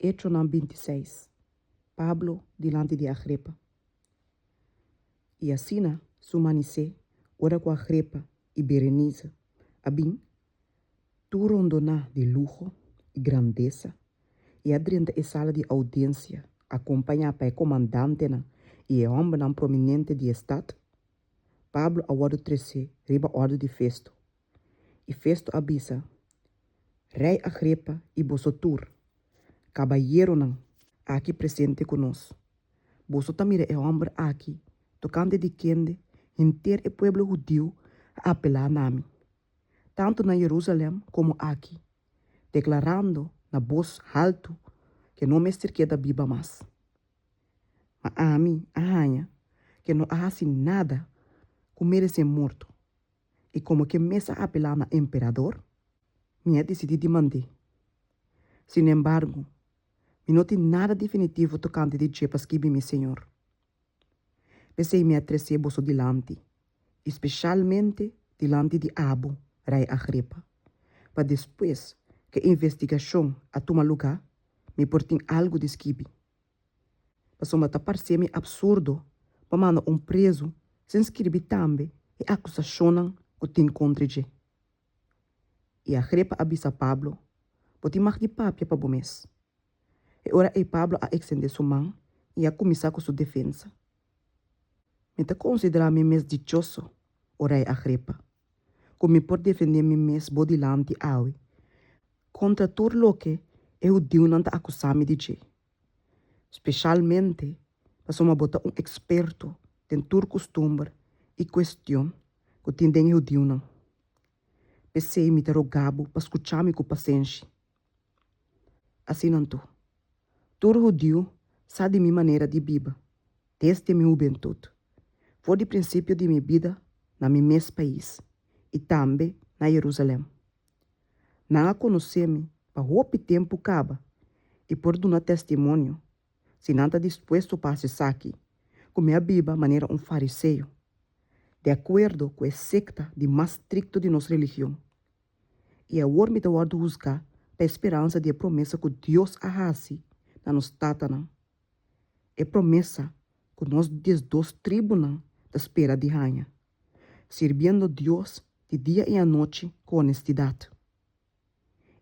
Hecho 26. Pablo diante de Agripa. E assim, sumanicé, ora com Agripa e Berenice, abim, tu rondona de luxo e grandeza, e adrenta e sala de audiência, acompanha para o comandante e o homem prominente de Estado. Pablo award 13, riba ordem de Festo. E Festo avisa, Rei Agripa e Bosotur, caballero aqui presente conosco. Boso tamira é homem aqui, tocante de quende, inteiro o povo judeu a apelar nami, tanto na Jerusalém como aqui, declarando na voz alto que não me esqueda biba mais. Mas a mim, a rainha, que não há assim nada, com merece morto. E como que mesa apelar na imperador, me decidi de mandar. Sin embargo, me não tem nada definitivo tocante de chepas que meu senhor. Pensei me atrecer boso dilante, especialmente dilante de Abu, rei Agripa, para depois que a investigação a tomar lugar, me portem algo de esquibe. Passou a parecer-me absurdo para mandar preso sem escrever também e acusação que tem contra ele. E Agripa avisa Pablo, pode mais de papia para o mês. E ora é Pablo a extender sua mão e a começar com sua defesa. Me te considera-me mais dichoso, o rei Agripa, como por defender-me mais bodilante aui, contra tudo o que eu Deus não está acusando de ti. Especialmente, para uma botar experto em tur costume e questão que tem o Deus não. Pensei me te rogabo para escutar-me com paciência. Assim não tu. Tur judeu sabe de minha maneira de viver, desde minha juventude. Foi de princípio de minha vida na meu mesmo país e também na Jerusalém. Não conheci-me para o tempo acaba e por dar testemunho, se não está disposto para acessar aqui, como a Bíblia maneira fariseu, de acordo com a secta de mais estricto de nossa religião. E agora me dá de buscar para a esperança de promessa que Deus arrase na nossa tatana. É promessa que nós des dois tribunais da espera de rainha, servindo Deus de dia e à noite com honestidade.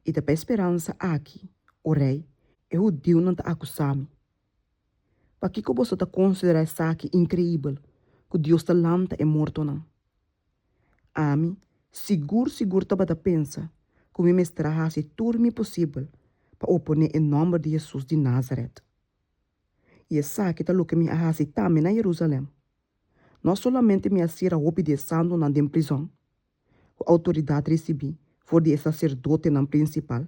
E da esperança aqui, o rei, é o Deus não está acusando. Para que você está considerando isso aqui incrível, que Deus está lanta e morto não? A mim, seguro está para pensar que me mestrará se tudo me possível para opor em nome de Jesus de Nazaré. E essa aqui está o que me arrasa também na Jerusalém. Não somente me assira obedecendo na prisão, a autoridade recebi for de sacerdote na principal,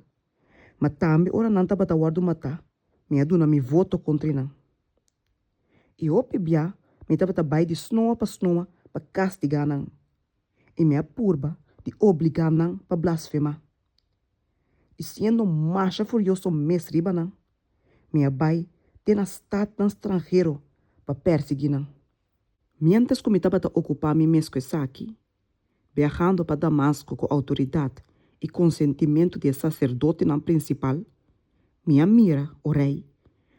mas também ora não estava a guardo matar, me aduna me voto contra não. E o pibia me estava a bai de snoa para castigar não. E me apurba de obrigar não para blasfemar. E sendo marcha furioso mesriba não, me abai tem a estado no estrangeiro para perseguir não. Mientras que me estava a ocupar me mesmo aqui, viajando para Damasco com autoridade e consentimento de sacerdote na principal, minha mira, o rei,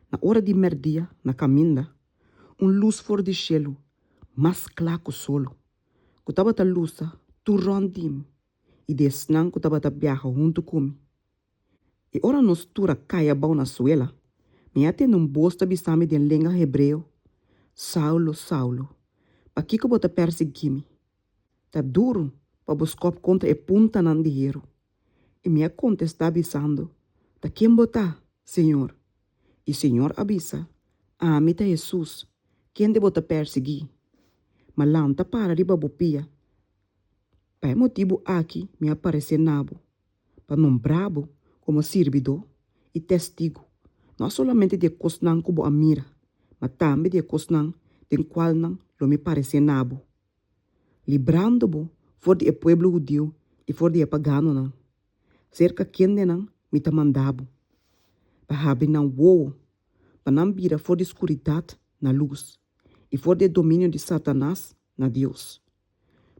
na hora de merdia, na caminda, luz fora de cielo, mais claro que o solo, que estava a luz, turrondim, e desnã que estava a viajar junto comigo. E ora nos tura caia bom na suela, me atende bosta bisame de língua hebreu, Saulo, Saulo, para que bota perseguir-me? Tá duro para buscar contra a punta nan de hierro. E me contesta avisando, tá quem botar, Senhor? E Senhor avisa, a mim tá Jesus, quem de bota perseguir? Mas lanta para de babupia. Para motivo aqui me aparece nabo, para não brabo como servidor e testigo, não somente de cosnan como a mira, mas também de cosnan de qual não me parece nabo. Librando-bo for de pueblo judeu e for de pagano não. Cerca quem não me tá mandado. Para haver não voo, para não vira for de escuridade na luz e for de domínio de Satanás na Deus.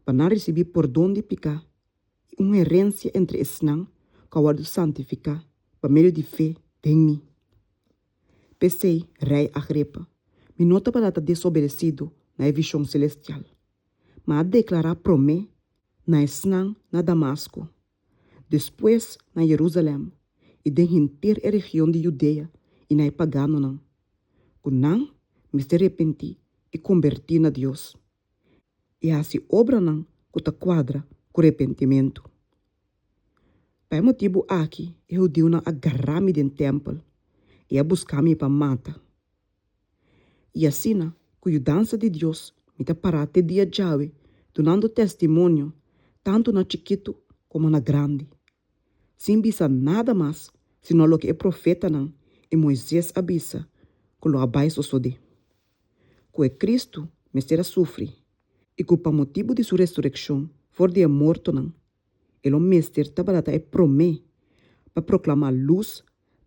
Para não receber perdão de pecar e uma herência entre esnã que eu vou santificar para meio de fé em mim. Pensei, rei Agripa, me nota para estar desobedecido na visão celestial. Mas a declarar para mim, na Esnan, na Damasco, depois na Jerusalém, e de inteira a região de Judeia, e na pagano não. Kunang, me se arrependi e converti na Deus. E assim obra não, que ta quadra com arrependimento. Pai motivo aqui, eu dei uma agarrar-me dentro do templo e a buscar-me para matar. E assim, com a dança de Deus, me ta parar até dia jave, dando testemunho, tanto na chiquito como na grande. Sem bisa nada mais, senão o que é profeta não, e Moisés avisa, que lo abaixo sode. Que Cristo me será sofre, e que para motivo de sua ressurreição, for de morto não, ele mestre tabalata é promê, para proclamar luz,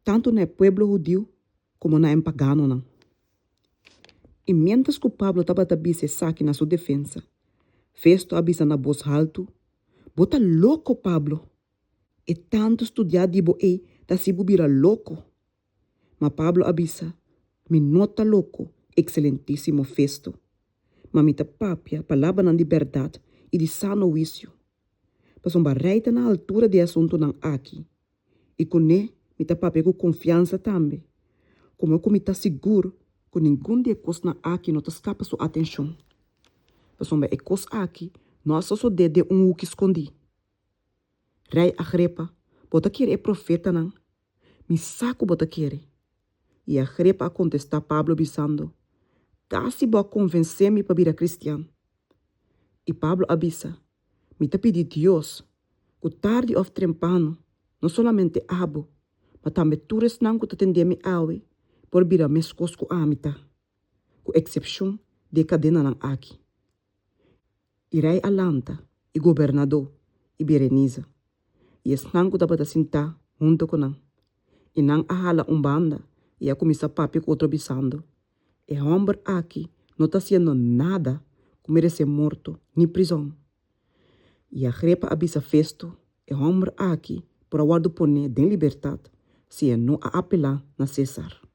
tanto no povo judeu, como na pagano não. E mientras que Pablo estava se saque na sua defesa, Festo avisa na voz alto, bota louco Pablo. E tanto estudar de boe, da se bubira louco. Mas Pablo avisa, me nota louco, excelentíssimo Festo. Mas me papia, palavra na liberdade e de sano vício. Mas reita na altura de assunto não aqui. E com me papia com confiança também. Como eu me seguro, que nenhum de coisas na aqui não escapa sua atenção. Mas é coisa aqui, nós só de o que escondi. Rei Agripa, bota querer é profeta não? Me saco bota querer. E Agripa a contestar Pablo bisando, casi boa convencer-me para vir a cristiano. E Pablo avisa, me te pedi Deus, que tarde ou trempano, não somente abo, mas também tures não que te atender-me awe, por vir a mescos com amita, com exceção de cadena não aqui. E rei Alanta, e governador, e Berenice. E es não que dá sentar junto com não. E não ahala banda, e a começar papi com outro bisando. E homem aqui não está sendo nada que merece morto, nem prisão. E a Agripa avisa Festo, e homem aqui, por aguardo poner de liberdade, se é não a apelar na César.